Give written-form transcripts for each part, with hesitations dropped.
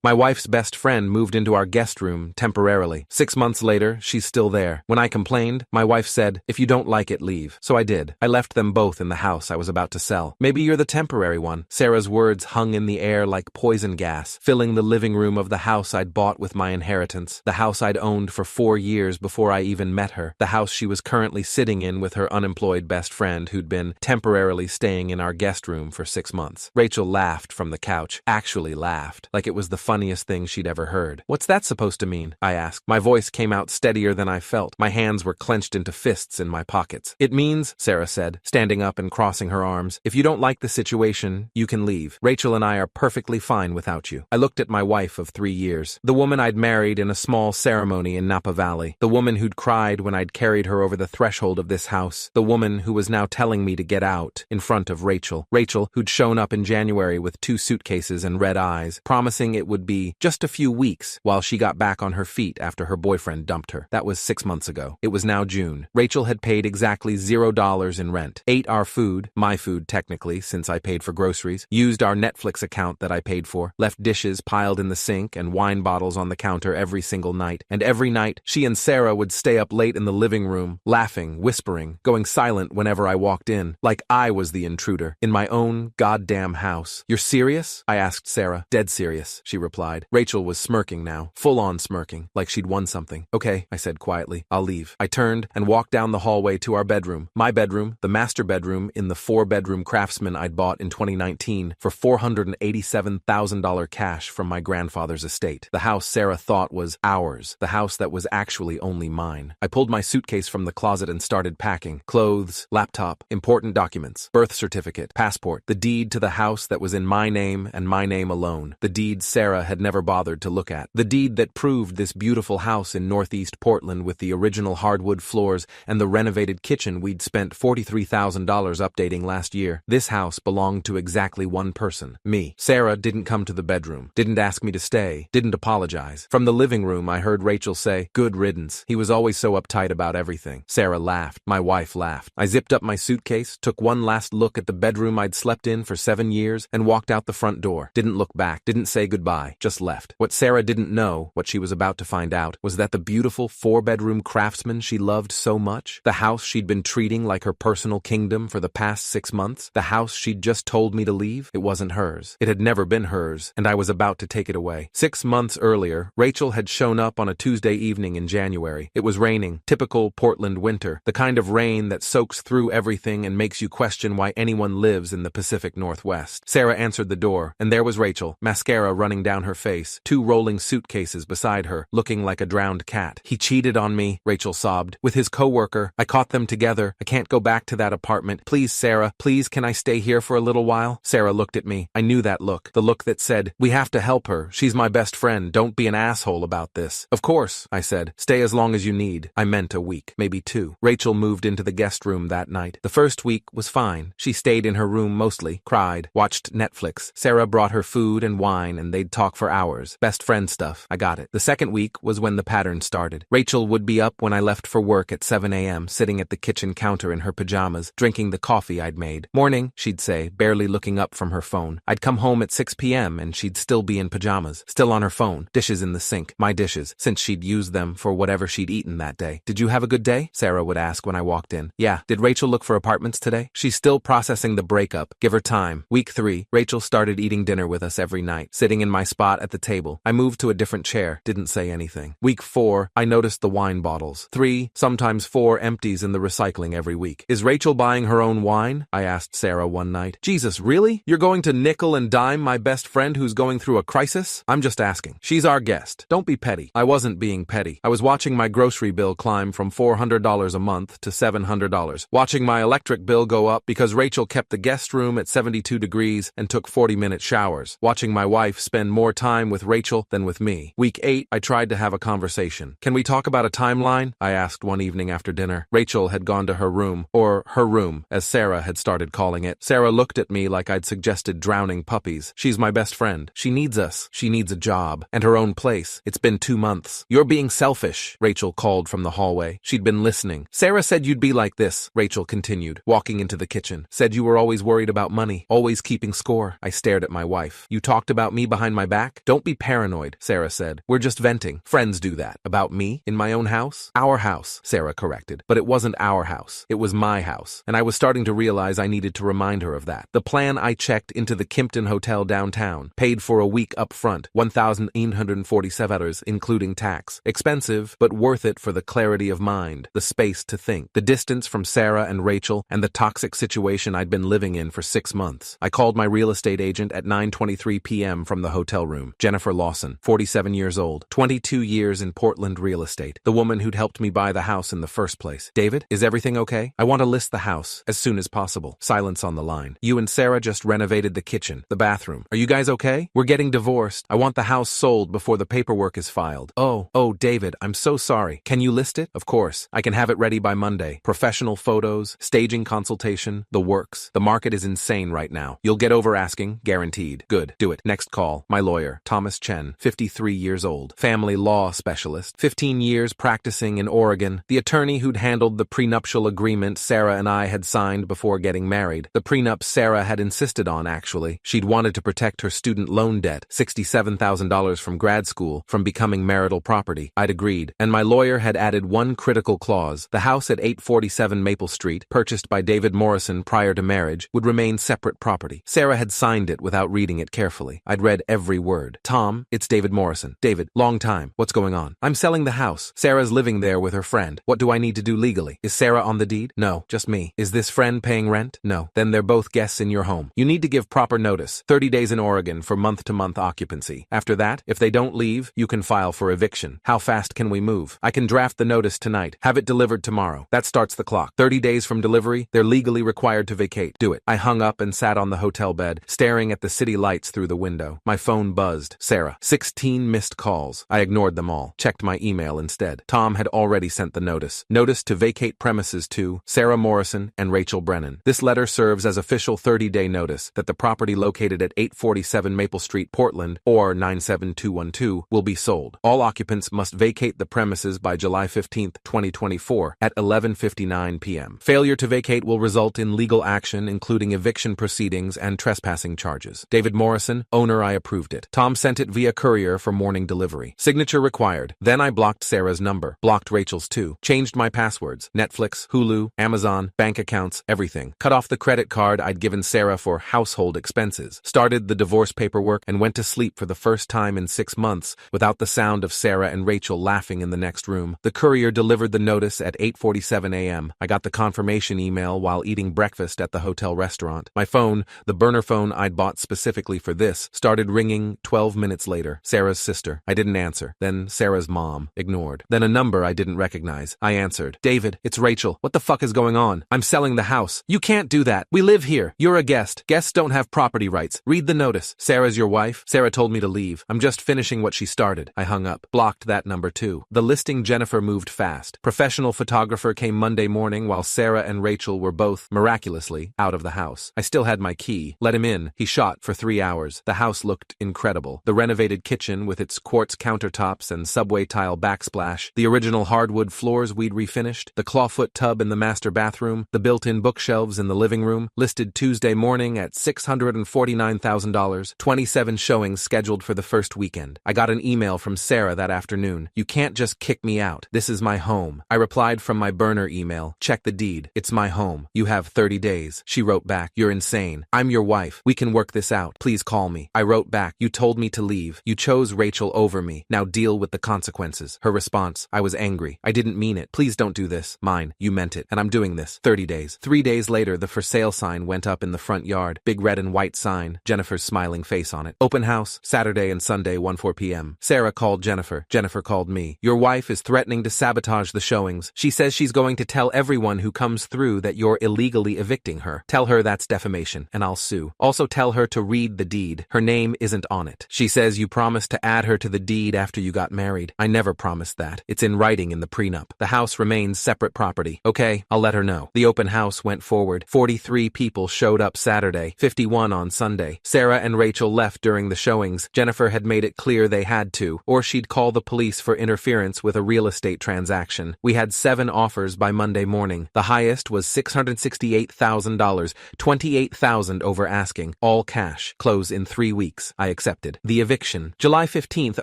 My wife's best friend moved into our guest room temporarily. 6 months later, she's still there. When I complained, my wife said, "If you don't like it, leave." So I did. I left them both in the house I was about to sell. "Maybe you're the temporary one." Sarah's words hung in the air like poison gas, filling the living room of the house I'd bought with my inheritance, the house I'd owned for 4 years before I even met her, the house she was currently sitting in with her unemployed best friend who'd been temporarily staying in our guest room for 6 months. Rachel laughed from the couch, actually laughed, like it was the funniest thing she'd ever heard. "What's that supposed to mean?" I asked. My voice came out steadier than I felt. My hands were clenched into fists in my pockets. "It means," Sarah said, standing up and crossing her arms, "if you don't like the situation, you can leave. Rachel and I are perfectly fine without you." I looked at my wife of 3 years, the woman I'd married in a small ceremony in Napa Valley, the woman who'd cried when I'd carried her over the threshold of this house, the woman who was now telling me to get out in front of Rachel. Rachel, who'd shown up in January with 2 suitcases and red eyes, promising it would be just a few weeks while she got back on her feet after her boyfriend dumped her. That was 6 months ago. It was now June. Rachel had paid exactly $0 in rent, ate our food, my food technically since I paid for groceries, used our Netflix account that I paid for, left dishes piled in the sink and wine bottles on the counter every single night, and every night she and Sarah would stay up late in the living room, laughing, whispering, going silent whenever I walked in, like I was the intruder, in my own goddamn house. "You're serious?" I asked Sarah. "Dead serious," she replied. Rachel was smirking now, full-on smirking, like she'd won something. "Okay," I said quietly, "I'll leave." I turned and walked down the hallway to our bedroom. My bedroom, the master bedroom in the 4-bedroom Craftsman I'd bought in 2019 for $487,000 cash from my grandfather's estate. The house Sarah thought was ours, the house that was actually only mine. I pulled my suitcase from the closet and started packing. Clothes, laptop, important documents, birth certificate, passport, the deed to the house that was in my name and my name alone, the deed Sarah had never bothered to look at, the deed that proved this beautiful house in Northeast Portland with the original hardwood floors and the renovated kitchen we'd spent $43,000 updating last year. This house belonged to exactly one person, me. Sarah didn't come to the bedroom, didn't ask me to stay, didn't apologize. From the living room, I heard Rachel say, "Good riddance. He was always so uptight about everything." Sarah laughed. My wife laughed. I zipped up my suitcase, took one last look at the bedroom I'd slept in for 7 years, and walked out the front door. Didn't look back, didn't say goodbye, just left. What Sarah didn't know, what she was about to find out, was that the beautiful 4-bedroom Craftsman she loved so much, the house she'd been treating like her personal kingdom for the past 6 months, the house she'd just told me to leave, it wasn't hers. It had never been hers, and I was about to take it away. 6 months earlier, Rachel had shown up on a Tuesday evening in January. It was raining, typical Portland winter, the kind of rain that soaks through everything and makes you question why anyone lives in the Pacific Northwest. Sarah answered the door, and there was Rachel, mascara running down her face, 2 rolling suitcases beside her, looking like a drowned cat. "He cheated on me," Rachel sobbed, "with his coworker. I caught them together. I can't go back to that apartment. Please, Sarah, please, can I stay here for a little while?" Sarah looked at me. I knew that look, the look that said, "We have to help her. She's my best friend. Don't be an asshole about this." "Of course," I said. "Stay as long as you need." I meant a week, maybe 2. Rachel moved into the guest room that night. The first week was fine. She stayed in her room mostly, cried, watched Netflix. Sarah brought her food and wine and they'd talk for hours. Best friend stuff. I got it. The second week was when the pattern started. Rachel would be up when I left for work at 7 a.m., sitting at the kitchen counter in her pajamas, drinking the coffee I'd made. "Morning," she'd say, barely looking up from her phone. I'd come home at 6 p.m. and she'd still be in pajamas, still on her phone, dishes in the sink, my dishes, since she'd used them for whatever she'd eaten that day. "Did you have a good day?" Sarah would ask when I walked in. "Yeah." "Did Rachel look for apartments today?" "She's still processing the breakup. Give her time." Week 3, Rachel started eating dinner with us every night, sitting in my spot at the table. I moved to a different chair, didn't say anything. Week 4, I noticed the wine bottles. 3, sometimes 4 empties in the recycling every week. "Is Rachel buying her own wine?" I asked Sarah one night. "Jesus, really? You're going to nickel and dime my best friend who's going through a crisis?" "I'm just asking. She's our guest. Don't be petty." I wasn't being petty. I was watching my grocery bill climb from $400 a month to $700, watching my electric bill go up because Rachel kept the guest room at 72 degrees and took 40-minute showers, watching my wife spend more time with Rachel than with me. Week 8, I tried to have a conversation. "Can we talk about a timeline?" I asked one evening after dinner. Rachel had gone to her room, or her room, as Sarah had started calling it. Sarah looked at me like I'd suggested drowning puppies. "She's my best friend. She needs us. She needs a job. And her own place. It's been 2 months. You're being selfish," Rachel called from the hallway. She'd been listening. "Sarah said you'd be like this," Rachel continued, walking into the kitchen. "Said you were always worried about money, always keeping score." I stared at my wife. "You talked about me behind my back? Don't be paranoid, Sarah said. We're just venting. Friends do that. About me? In my own house? Our house, Sarah corrected. But it wasn't our house. It was my house. And I was starting to realize I needed to remind her of that. The plan I checked into the Kimpton Hotel downtown. Paid for a week up front. $1,847, including tax. Expensive, but worth it for the clarity of mind, the space to think, the distance from Sarah and Rachel, and the toxic situation I'd been living in for 6 months. I called my real estate agent at 9:23 p.m. from the hotel room. Jennifer Lawson, 47 years old, 22 years in Portland real estate, the woman who'd helped me buy the house in the first place. David, is everything okay? I want to list the house as soon as possible. Silence on the line. You and Sarah just renovated the kitchen, the bathroom. Are you guys okay? We're getting divorced. I want the house sold before the paperwork is filed. Oh, David, I'm so sorry. Can you list it? Of course. I can have it ready by Monday. Professional photos, staging consultation, the works. The market is insane right now. You'll get over asking, guaranteed. Good. Do it. Next call. My lawyer, Thomas Chen, 53 years old. Family law specialist. 15 years practicing in Oregon. The attorney who'd handled the prenuptial agreement Sarah and I had signed before getting married. The prenup Sarah had insisted on, actually. She'd wanted to protect her student loan debt, $67,000 from grad school, from becoming marital property. I'd agreed. And my lawyer had added one critical clause. The house at 847 Maple Street, purchased by David Morrison prior to marriage, would remain separate property. Sarah had signed it without reading it carefully. I'd read every word. Tom, it's David Morrison. David, long time. What's going on? I'm selling the house. Sarah's living there with her friend. What do I need to do legally? Is Sarah on the deed? No, just me. Is this friend paying rent? No. Then they're both guests in your home. You need to give proper notice. 30 days in Oregon for month-to-month occupancy. After that, if they don't leave, you can file for eviction. How fast can we move? I can draft the notice tonight. Have it delivered tomorrow. That starts the clock. 30 days from delivery, they're legally required to vacate. Do it. I hung up and sat on the hotel bed, staring at the city lights through the window. My phone buzzed. Sarah. 16 missed calls. I ignored them all. Checked my email instead. Tom had already sent the notice. Notice to vacate premises to Sarah Morrison and Rachel Brennan. This letter serves as official 30-day notice that the property located at 847 Maple Street, Portland, or 97212, will be sold. All occupants must vacate the premises by July 15, 2024, at 11:59 p.m. Failure to vacate will result in legal action, including eviction proceedings and trespassing charges. David Morrison, owner. I approved it. Tom sent it via courier for morning delivery. Signature required. Then I blocked Sarah's number. Blocked Rachel's too. Changed my passwords. Netflix, Hulu, Amazon, bank accounts, everything. Cut off the credit card I'd given Sarah for household expenses. Started the divorce paperwork and went to sleep for the first time in 6 months without the sound of Sarah and Rachel laughing in the next room. The courier delivered the notice at 8:47 a.m. I got the confirmation email while eating breakfast at the hotel restaurant. My phone, the burner phone I'd bought specifically for this, started ringing 12 minutes later. Sarah's sister. I didn't answer. Then Sarah's mom. Ignored. Then a number I didn't recognize. I answered. David, it's Rachel. What the fuck is going on? I'm selling the house. You can't do that. We live here. You're a guest. Guests don't have property rights. Read the notice. Sarah's your wife? Sarah told me to leave. I'm just finishing what she started. I hung up. Blocked that number too. The listing Jennifer moved fast. Professional photographer came Monday morning while Sarah and Rachel were both, miraculously, out of the house. I still had my key. Let him in. He shot for 3 hours. The house looked incredible. The renovated kitchen with its quartz countertops and subway tile backsplash, the original hardwood floors we'd refinished, the clawfoot tub in the master bathroom, the built-in bookshelves in the living room, listed Tuesday morning at $649,000, 27 showings scheduled for the first weekend. I got an email from Sarah that afternoon. You can't just kick me out. This is my home. I replied from my burner email. Check the deed. It's my home. You have 30 days. She wrote back. You're insane. I'm your wife. We can work this out. Please call me. I wrote back. You told me to leave. You chose Rachel over me. Now deal with the consequences. Her response. I was angry. I didn't mean it. Please don't do this. Mine. You meant it. And I'm doing this. 30 days. 3 days later, the for sale sign went up in the front yard. Big red and white sign. Jennifer's smiling face on it. Open house. Saturday and Sunday, 1-4 p.m. Sarah called Jennifer. Jennifer called me. Your wife is threatening to sabotage the showings. She says she's going to tell everyone who comes through that you're illegally evicting her. Tell her that's defamation, and I'll sue. Also tell her to read the deed. Her name isn't on it. She says you promised to add her to the deed after you got married. I never promised that. It's in writing in the prenup. The house remains separate property. Okay, I'll let her know. The open house went forward. 43 people showed up Saturday, 51 on Sunday. Sarah and Rachel left during the showings. Jennifer had made it clear they had to, or she'd call the police for interference with a real estate transaction. We had 7 offers by Monday morning. The highest was $668,000, $28,000 over asking, all cash, close in 3 weeks. I accepted. The eviction. July 15th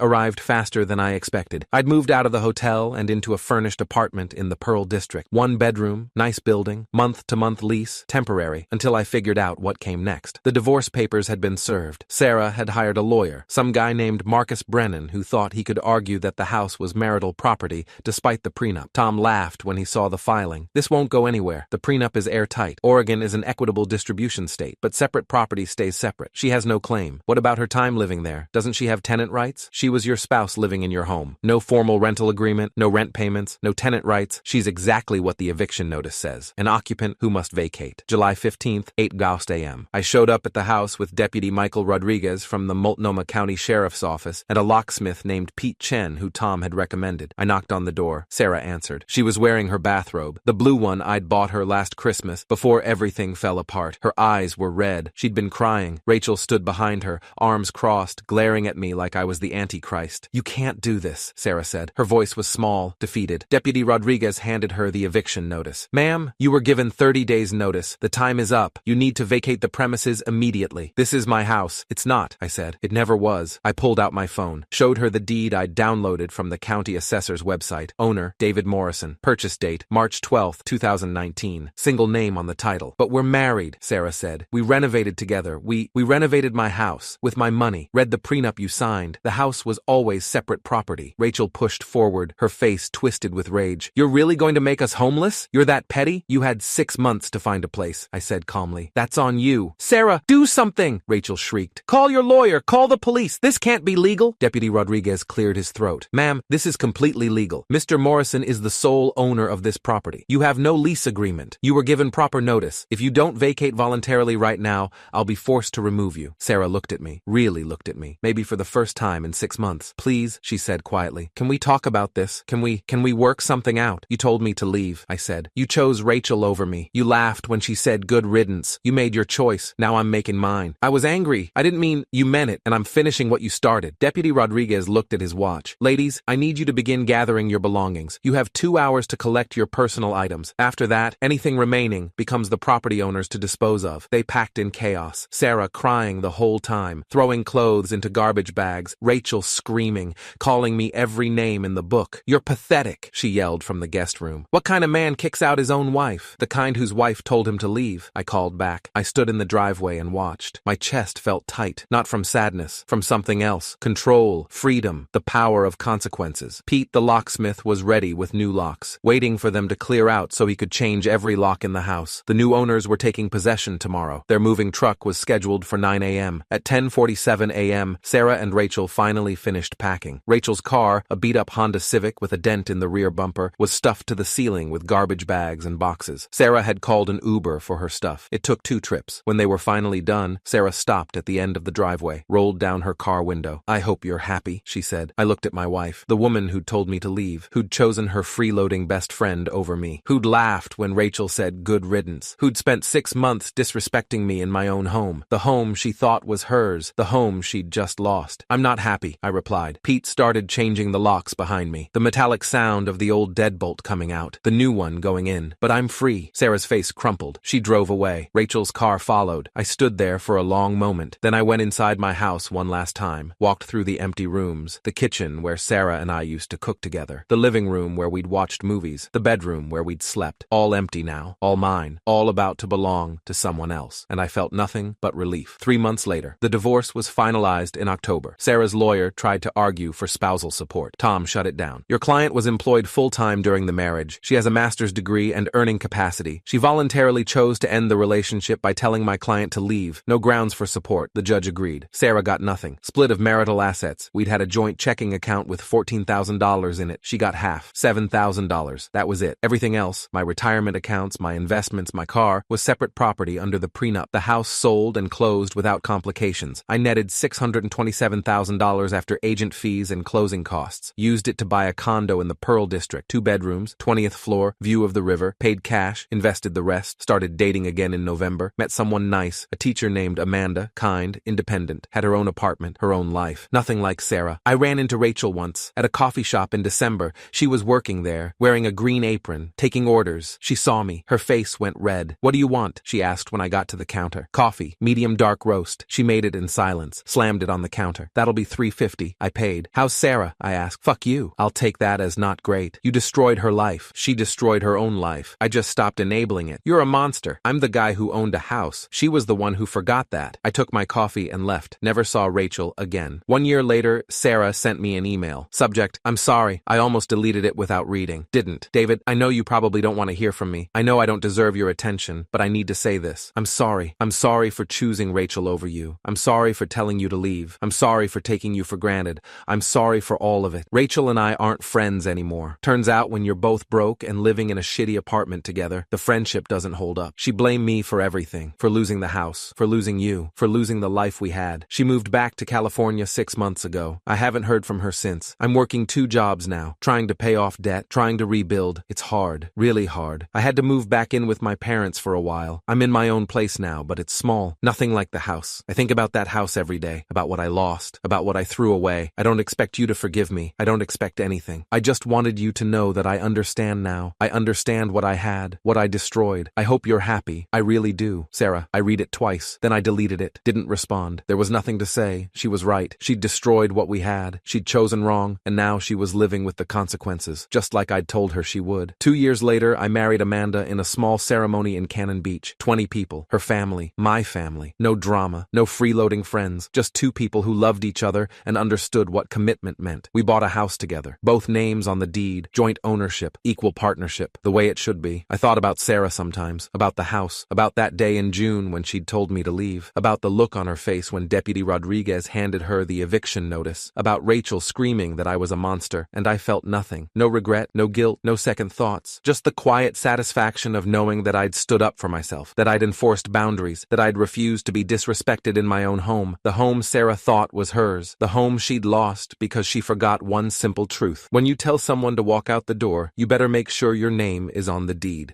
arrived faster than I expected. I'd moved out of the hotel and into a furnished apartment in the Pearl District. 1 bedroom, nice building, month-to-month lease, temporary, until I figured out what came next. The divorce papers had been served. Sarah had hired a lawyer, some guy named Marcus Brennan, who thought he could argue that the house was marital property despite the prenup. Tom laughed when he saw the filing. This won't go anywhere. The prenup is airtight. Oregon is an equitable distribution state, but separate property stays separate. She has no claim. What about her time living there? Doesn't she have tenant rights? She was your spouse living in your home. No formal rental agreement, no rent payments, no tenant rights. She's exactly what the eviction notice says. An occupant who must vacate. July 15th, 8 Gaust a.m. I showed up at the house with Deputy Michael Rodriguez from the Multnomah County Sheriff's Office and a locksmith named Pete Chen who Tom had recommended. I knocked on the door. Sarah answered. She was wearing her bathrobe, the blue one I'd bought her last Christmas before everything fell apart. Her eyes were red. She'd been crying. Rachel stood behind her, arms crossed, glaring at me like I was the Antichrist. You can't do this, Sarah said. Her voice was small, defeated. Deputy Rodriguez handed her the eviction notice. Ma'am, you were given 30 days notice. The time is up. You need to vacate the premises immediately. This is my house. It's not, I said. It never was. I pulled out my phone, showed her the deed I'd downloaded from the county assessor's website. Owner, David Morrison. Purchase date, March 12, 2019. Single name on the title. But we're married, Sarah said. We renovated together. We renovated my house with my money. Read the prenup you signed. The house was always separate property. Rachel pushed forward, her face twisted with rage. You're really going to make us homeless? You're that petty? You had 6 months to find a place, I said calmly. That's on you. Sarah, do something, Rachel shrieked. Call your lawyer. Call the police. This can't be legal. Deputy Rodriguez cleared his throat. Ma'am, this is completely legal. Mr. Morrison is the sole owner of this property. You have no lease agreement. You were given proper notice. If you don't vacate voluntarily right now, I'll be forced to remove you. Sarah looked at me, really looked at me, maybe for the first time in 6 months. Please, she said quietly. Can we talk about this? Can we work something out? You told me to leave, I said. You chose Rachel over me. You laughed when she said good riddance. You made your choice. Now I'm making mine. I was angry. I didn't mean you meant it, and I'm finishing what you started. Deputy Rodriguez looked at his watch. Ladies, I need you to begin gathering your belongings. You have 2 hours to collect your personal items. After that, anything remaining becomes the property owner's to dispose of. They packed in chaos. Sarah crying the whole time, throwing clothes into garbage bags, Rachel screaming, calling me every name in the book. You're pathetic, she yelled from the guest room. What kind of man kicks out his own wife? The kind whose wife told him to leave, I called back. I stood in the driveway and watched. My chest felt tight, not from sadness, from something else. Control, freedom, the power of consequences. Pete the locksmith was ready with new locks, waiting for them to clear out so he could change every lock in the house. The new owners were taking possession tomorrow. Their moving truck was scheduled for 9 a.m. At 10:47 a.m., Sarah and Rachel finally finished packing. Rachel's car, a beat-up Honda Civic with a dent in the rear bumper, was stuffed to the ceiling with garbage bags and boxes. Sarah had called an Uber for her stuff. It took 2 trips. When they were finally done, Sarah stopped at the end of the driveway, rolled down her car window. I hope you're happy, she said. I looked at my wife, the woman who'd told me to leave, who'd chosen her freeloading best friend over me, who'd laughed when Rachel said good riddance, who'd spent 6 months disrespecting me in my own home, the home she thought was hers, the home she'd just lost. I'm not happy, I replied. Pete started changing the locks behind me, the metallic sound of the old deadbolt coming out, the new one going in. But I'm free. Sarah's face crumpled. She drove away. Rachel's car followed. I stood there for a long moment. Then I went inside my house one last time, walked through the empty rooms, the kitchen where Sarah and I used to cook together, the living room where we'd watched movies, the bedroom where we'd slept, all empty now, all mine, all about to belong to someone else. And I felt nothing but relief. 3 months later, the divorce was finalized in October. Sarah's lawyer tried to argue for spousal support. Tom shut it down. Your client was employed full-time during the marriage. She has a master's degree and earning capacity. She voluntarily chose to end the relationship by telling my client to leave. No grounds for support. The judge agreed. Sarah got nothing. Split of marital assets. We'd had a joint checking account with $14,000 in it. She got half, $7,000. That was it. Everything else, my retirement accounts, my investments, my car, was separate property under the prenup. The house sold and closed without complications. I netted $627,000 after agent fees and closing costs. Used it to buy a condo in the Pearl District, 2 bedrooms, 20th floor, view of the river, paid cash, invested the rest, started dating again in November, met someone nice, a teacher named Amanda, kind, independent, had her own apartment, her own life. Nothing like Sarah. I ran into Rachel once, at a coffee shop in December. She was working there, wearing a green apron, taking orders. She saw me. Her face went red. What do you want? She asked when I got to the counter. Coffee, medium dark roast. She made it in silence. silence, slammed it on the counter. That'll be $3.50. I paid. How's Sarah? I asked. Fuck you. I'll take that as not great. You destroyed her life. She destroyed her own life. I just stopped enabling it. You're a monster. I'm the guy who owned a house. She was the one who forgot that. I took my coffee and left. Never saw Rachel again. 1 year later, Sarah sent me an email. Subject: I'm sorry. I almost deleted it without reading. Didn't. David, I know you probably don't want to hear from me. I know I don't deserve your attention, but I need to say this. I'm sorry. I'm sorry for choosing Rachel over you. I'm sorry for telling you to leave. I'm sorry for taking you for granted. I'm sorry for all of it. Rachel and I aren't friends anymore. Turns out when you're both broke and living in a shitty apartment together, the friendship doesn't hold up. She blamed me for everything. For losing the house. For losing you. For losing the life we had. She moved back to California 6 months ago. I haven't heard from her since. I'm working 2 jobs now, trying to pay off debt, trying to rebuild. It's hard. Really hard. I had to move back in with my parents for a while. I'm in my own place now, but it's small. Nothing like the house. I think about that house every day, about what I lost, about what I threw away. I don't expect you to forgive me. I don't expect anything. I just wanted you to know that I understand now. I understand what I had, what I destroyed. I hope you're happy. I really do. Sarah, I read it twice. Then I deleted it. Didn't respond. There was nothing to say. She was right. She'd destroyed what we had. She'd chosen wrong, and now she was living with the consequences, just like I'd told her she would. 2 years later, I married Amanda in a small ceremony in Cannon Beach. 20 people. Her family. My family. No drama. No freeloading friends. Just 2 people who loved each other and understood what commitment meant. We bought a house together. Both names on the deed. Joint ownership. Equal partnership. The way it should be. I thought about Sarah sometimes. About the house. About that day in June when she'd told me to leave. About the look on her face when Deputy Rodriguez handed her the eviction notice. About Rachel screaming that I was a monster, and I felt nothing. No regret, no guilt, no second thoughts. Just the quiet satisfaction of knowing that I'd stood up for myself, that I'd enforced boundaries, that I'd refused to be disrespected in my own home. The home Sarah thought was hers. The home she'd lost because she forgot one simple truth. When you tell someone to walk out the door, you better make sure your name is on the deed.